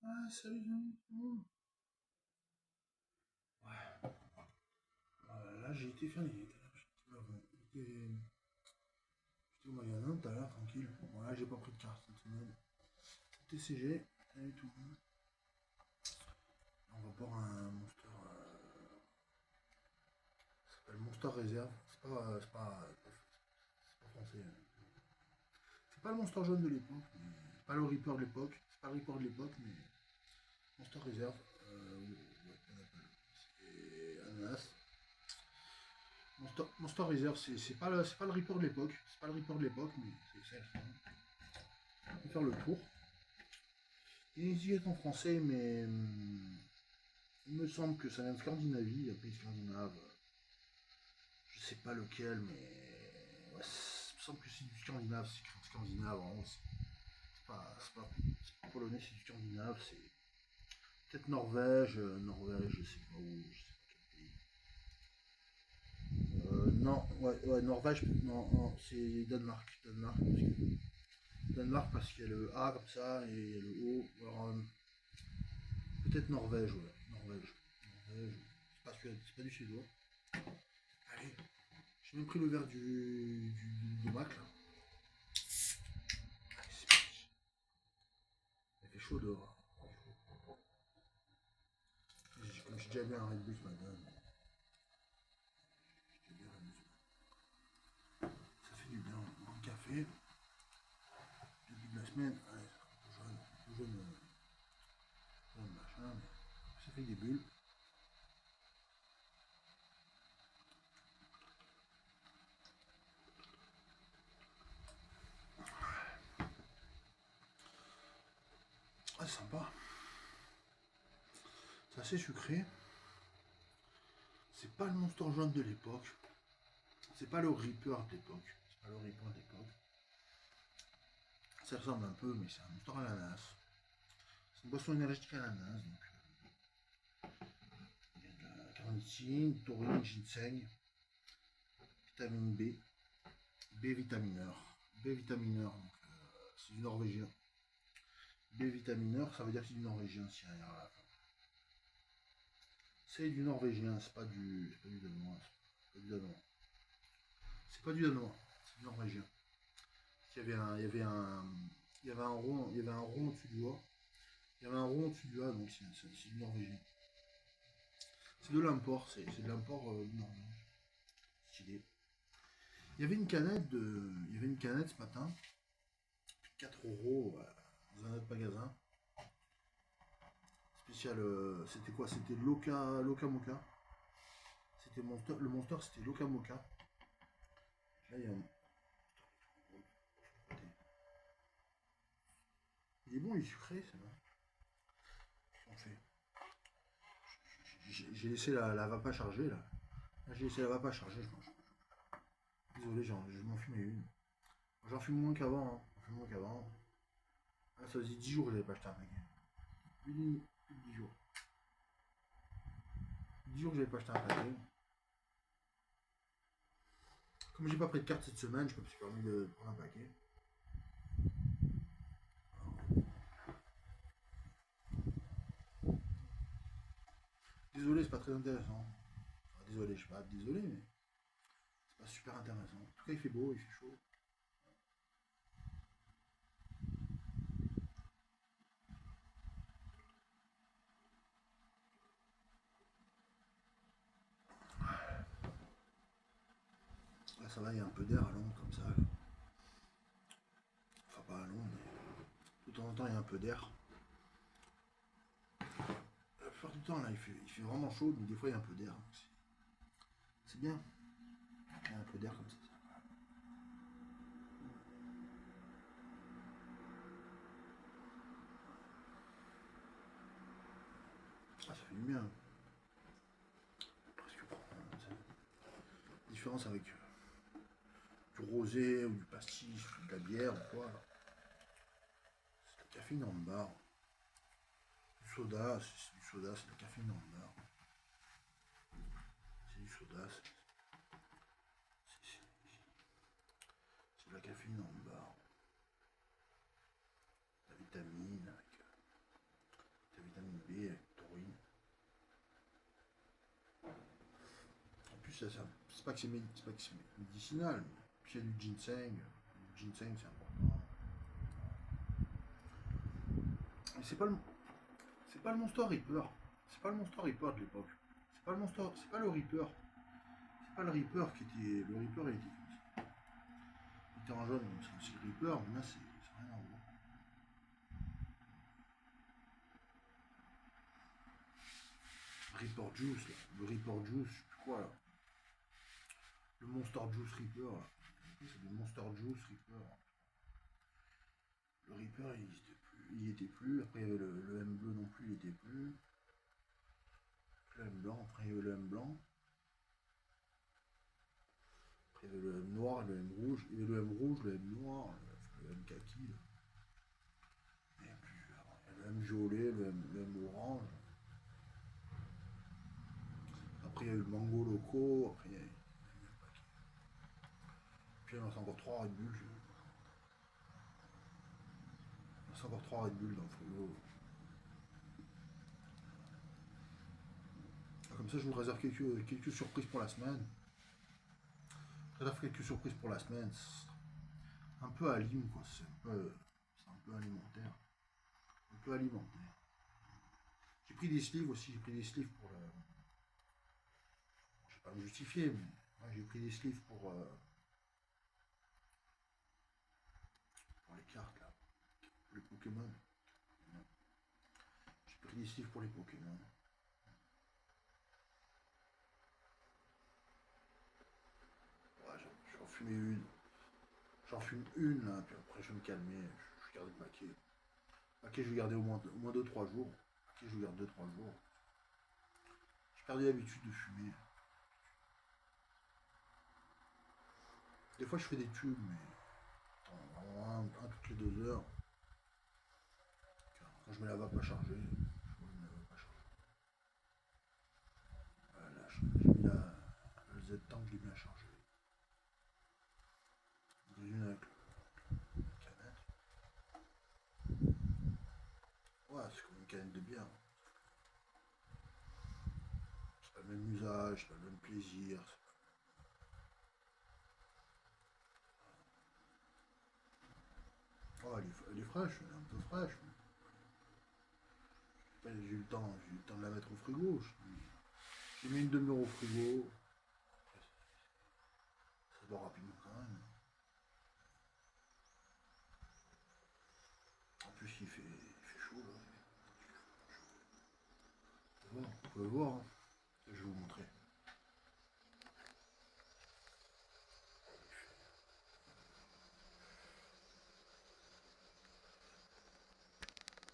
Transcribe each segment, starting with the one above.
Ah, salut, Jean. Ouais. Là, j'ai été faire les. J'étais au magasin tout à l'heure, tranquille. Voilà, j'ai pas pris de carte cette semaine. TCG, et tout. On va boire un Monster. Ça s'appelle Monster Reserve. C'est pas français. C'est pas le Monster jaune de l'époque. C'est pas le Reaper de l'époque. C'est pas le Reaper de l'époque, mais Monster Reserve. Ouais, on appelle. C'est ananas. Monster Reserve, c'est pas le Reaper de l'époque. C'est pas le Reaper de l'époque, mais c'est ça. On va faire le tour. Il y a une étiquette en français, mais il me semble que ça vient de Scandinavie, un pays scandinave. Je sais pas lequel, mais ouais, il me semble que c'est du scandinave, c'est scandinave. Vraiment, c'est pas polonais, c'est du scandinave. C'est peut-être Norvège, Norvège, je sais pas où, je sais pas quel pays. Non, ouais, Norvège, non, non, c'est Danemark, Danemark parce qu'il y a le A comme ça et il y a le O. Alors, peut-être Norvège, ouais, Norvège, Norvège. C'est pas du suédois. Allez, j'ai même pris le verre du Mac là. Allez, c'est parti. Il fait chaud dehors. Comme j'ai déjà bu un Red Bull ce matin. J'ai déjà bu un Red Bull ce matin. Ça fait du bien. Un café. Début de la semaine. Allez, tout jaune, jaune machin. Mais ça fait des bulles. Ah, c'est sympa. C'est assez sucré. C'est pas le Monster jaune de l'époque. C'est pas le Reaper de l'époque. C'est pas le Reaper de l'époque. Ça ressemble un peu, mais c'est un Monster à l'ananas. C'est une boisson énergétique à l'ananas. Donc, il y a de la carnitine, taurine, ginseng, vitamine B, B vitamineur. B vitamineur, donc c'est du norvégien. B vitamineur, ça veut dire que c'est du norvégien s'il y a rien à la fin. C'est du norvégien, c'est pas du danois. C'est pas du danois. C'est pas du danois, c'est du norvégien. Il y avait un rond, il y avait un rond au-dessus du doigt. Il y avait un rond au-dessus du A, donc c'est du norvégien. C'est de l'import, c'est de l'import du Norvège. Stylé. Il y avait une canette ce matin, 4 € dans un autre magasin. Spécial, c'était quoi? C'était Loca Mocha. C'était Monster, le Monster c'était Loca Mocha. Là il y a un. Il est bon, il est sucré, c'est bon. On fait. J'ai laissé la vapa charger là. Là j'ai laissé la vapa charger, je mange. Désolé, je m'en fumais une. J'en fume moins qu'avant, hein. J'en fume moins qu'avant. Ah, ça faisait 10 jours que j'avais pas acheté un paquet. Plus de 10 jours. 10 jours que j'avais pas acheté un paquet. Comme j'ai pas pris de carte cette semaine, je me suis permis de prendre un paquet. Désolé, c'est pas très intéressant. Enfin, désolé, je sais pas, désolé, mais c'est pas super intéressant. En tout cas, il fait beau, il fait chaud. Là, ça va, il y a un peu d'air à Londres comme ça. Là. Enfin, pas à Londres, mais de temps en temps, il y a un peu d'air. La plupart du temps, là, il fait vraiment chaud, mais des fois, il y a un peu d'air. C'est bien. Il y a un peu d'air comme ça. Ah, ça fait du bien. Presque pas. Différence avec du rosé ou du pastis ou de la bière ou quoi. C'est de la caféine en barre. Du soda, c'est du soda, c'est de la caféine en barre. C'est du soda, c'est de la caféine en barre. La vitamine avec c'est pas que c'est médicinal, mais puis il y a du ginseng. Le ginseng, c'est important. Et c'est pas le Monster Reaper. C'est pas le Monster Reaper de l'époque. C'est pas le Reaper. C'est pas le Reaper qui était. Le Reaper, il était comme ça. Il était en jaune, c'est aussi le Reaper, mais là, c'est rien à voir. Reaper Juice, là. Le Reaper Juice, je sais plus quoi, là. Le Monster Juice Reaper, là. C'est le Monster Juice Reaper. Le Reaper, il y était plus. Après, il y avait le M bleu non plus, il y était plus. Le M blanc, après, il y avait le M blanc. Après, il y avait le M noir et le M rouge. Il y avait le M rouge, le M noir, le M kaki, là. Il y a plus. Il y a le M violet, le M orange. Après, il y a eu le mango loco. Après, il y a eu le paquet. Puis, il y en a encore 3 Red Bull. Il reste encore 3 Red Bull dans le frigo. Comme ça, je vous réserve quelques surprises pour la semaine. Je réserve quelques surprises pour la semaine. Un peu alim, quoi. C'est un peu alimentaire. Un peu alimentaire. J'ai pris des sleeves aussi. J'ai pris des sleeves pour le. Je vais pas me justifier, mais ouais, j'ai pris des sleeves pour les cartes, là. Pour les Pokémon. J'ai pris des sleeves pour les Pokémon. Ouais, j'en fumais une. J'en fume une, là, puis après je vais me calmer. Je garde le paquet. Le paquet, je vais garder au moins 2-3 jours. Le paquet, je vais garder 2-3 jours. J'ai perdu l'habitude de fumer. Des fois, je fais des tubes, mais un toutes les 2 heures. Quand je me la vais pas charger, je me la vais pas charger. Voilà, j'ai mis le Z-Tank, je l'ai bien chargé. Une avec la canette. Ouais, c'est comme une canette de bière. C'est pas le même usage, c'est pas le même plaisir. Oh, elle est fraîche, elle est un peu fraîche. J'ai eu le temps de la mettre au frigo. J'ai mis une demi-heure au frigo. Ça dort rapidement quand même. En plus, il fait chaud là. Bon, vous pouvez voir. Hein. Je vais vous montrer.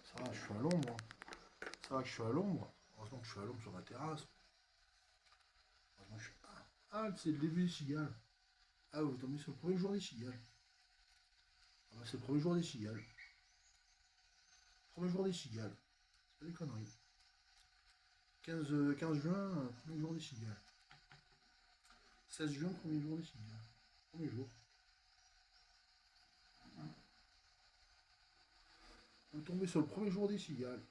Ça va, je suis à l'ombre. Hein. Ça va que je suis à l'ombre. Heureusement que je suis à l'ombre sur ma terrasse. Heureusement que je suis. Ah, c'est le début des cigales. Ah, vous tombez sur le premier jour des cigales. Ah bah, c'est le premier jour des cigales. Premier jour des cigales. C'est pas des conneries. 15 juin, premier jour des cigales. 16 juin, premier jour des cigales. Premier jour. On est tombé sur le premier jour des cigales.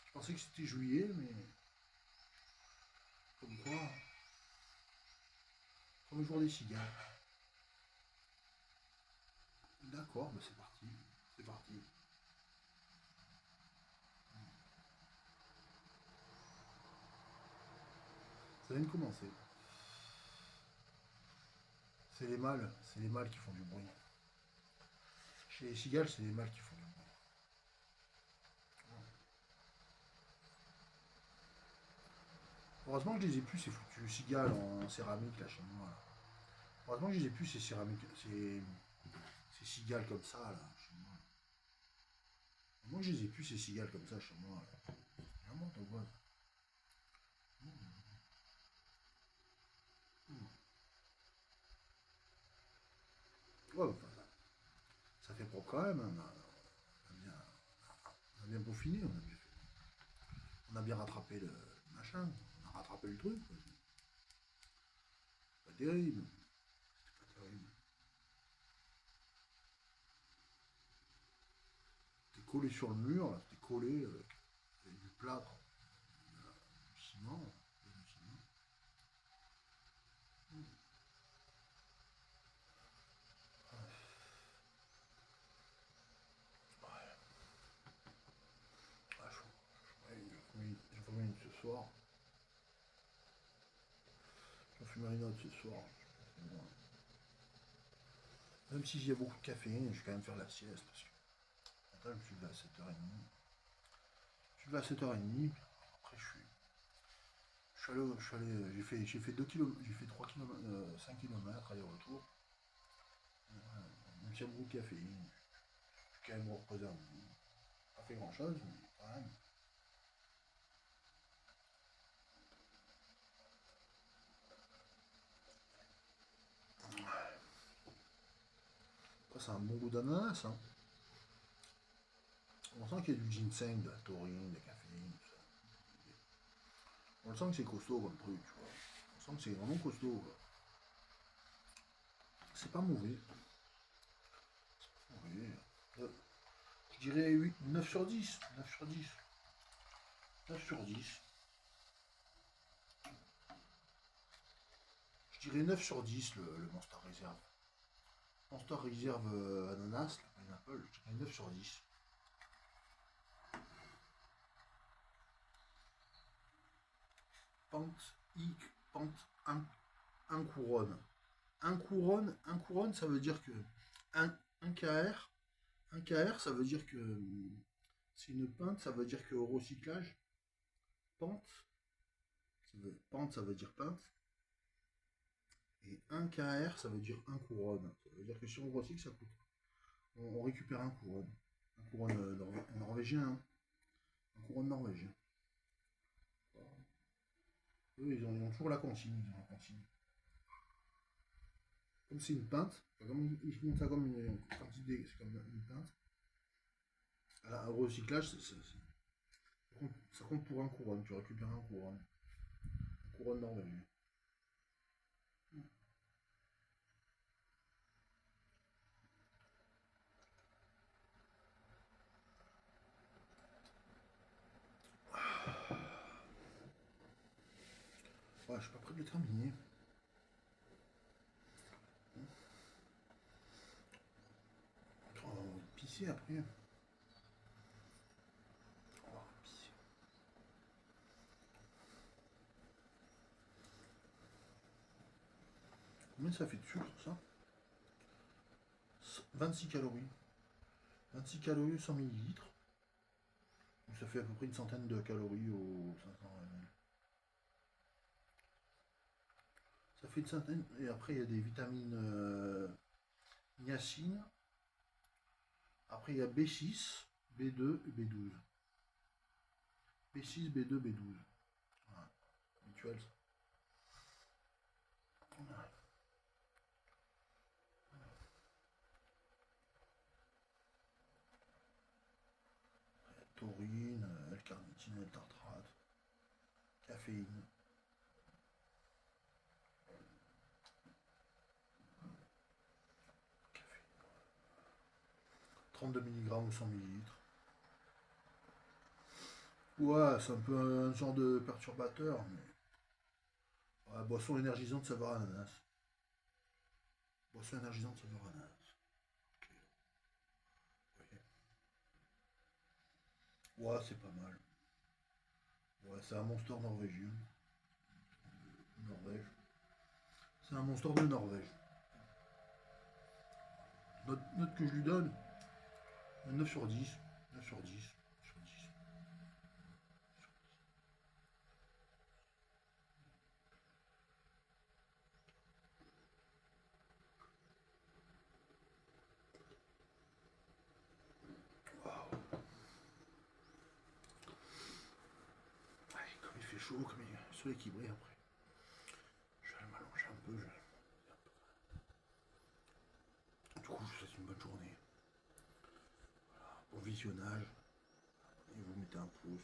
Je pensais que c'était juillet, mais. Comme quoi. Premier jour des cigales. D'accord, bah c'est parti. C'est parti. Ça vient de commencer. C'est les mâles qui font du bruit. Chez les cigales, c'est les mâles qui font du bruit. Heureusement que je les ai plus, ces foutus cigales en céramique là chez moi. Là. Heureusement que je les ai plus, ces céramiques, ces cigales comme ça là chez moi. Moi je les ai plus, ces cigales comme ça chez moi. Là. Vraiment, t'en vois. Ouais, bah, ça fait propre quand même. Hein. On a bien peaufiné, on a bien rattrapé le machin. On a rattrapé le truc. Quoi. Pas terrible. Pas terrible. C'était collé sur le mur, là. C'était collé avec du plâtre, du ciment. Du ciment. soir. J'en fumerai une autre ce soir. Même si j'ai beaucoup de caféine, je vais quand même faire la sieste parce que après je me suis levé à 7h30. Je suis levé à 7h30. Après je suis allé, j'ai fait 2 km, j'ai fait 3 km, 5 km aller-retour. Même s'il y a beaucoup de caféine, je suis quand même reposé un peu. Pas fait grand chose, mais quand même. Après c'est un bon goût d'ananas, hein. On sent qu'il y a du ginseng, de la taurine, de la caféine, tout ça. On sent que c'est costaud comme truc, tu vois. On sent que c'est vraiment costaud, quoi. C'est pas mauvais. Oui. Euh, je dirais 8, 9 sur 10. 9 sur 10. 9 sur 10. Je dirais 9 sur 10 le Monster Reserve. Monster Reserve ananas, le pineapple, je dirais 9 sur 10. Pente, pente, un couronne. Un couronne, ça veut dire que un KR, un KR, ça veut dire que c'est une pinte, ça veut dire que au recyclage, pente, pente, ça veut dire pinte, et un KR, ça veut dire un couronne. Ça veut dire que si on recycle, ça coûte. On récupère un couronne. Un couronne norvégien, hein. Un couronne norvégien. Eux, ils ont toujours la consigne. Ils ont la consigne. Comme c'est une pinte, comme, ils font ça comme c'est comme une pinte. À recyclage, ça compte pour un couronne. Tu récupères un couronne. Un couronne norvégien. Ouais, je suis pas prêt de le terminer. On va pisser après. On va pisser. Combien ça fait de sucre ça? 26 calories. 26 calories 100 millilitres. Donc ça fait à peu près une centaine de calories au 500 ml. Ça fait une centaine. Et après, il y a des vitamines niacine. Après, il y a B6, B2 et B12. B6, B2, B12. Voilà. Habituel ça. Voilà. Taurine, L-carnitine, L-tartrate, caféine. Caféine. 32 mg ou 100 millilitres. Ouais, c'est un peu un genre de perturbateur, mais. Ouais, boisson énergisante saveur ananas. Boisson énergisante saveur ananas. Ok, ok. Ouais, c'est pas mal. Ouais, c'est un monster norvégien. Norvège. C'est un monster de Norvège. Note que je lui donne, 9 sur 10. 9 sur 10. Sur 10. Waouh. Ouais, comme il fait chaud, comme il y a le soleil qui brille après. Je vais aller m'allonger un peu. Du coup, je vous souhaite une bonne journée. Bon visionnage. Et vous mettez un pouce.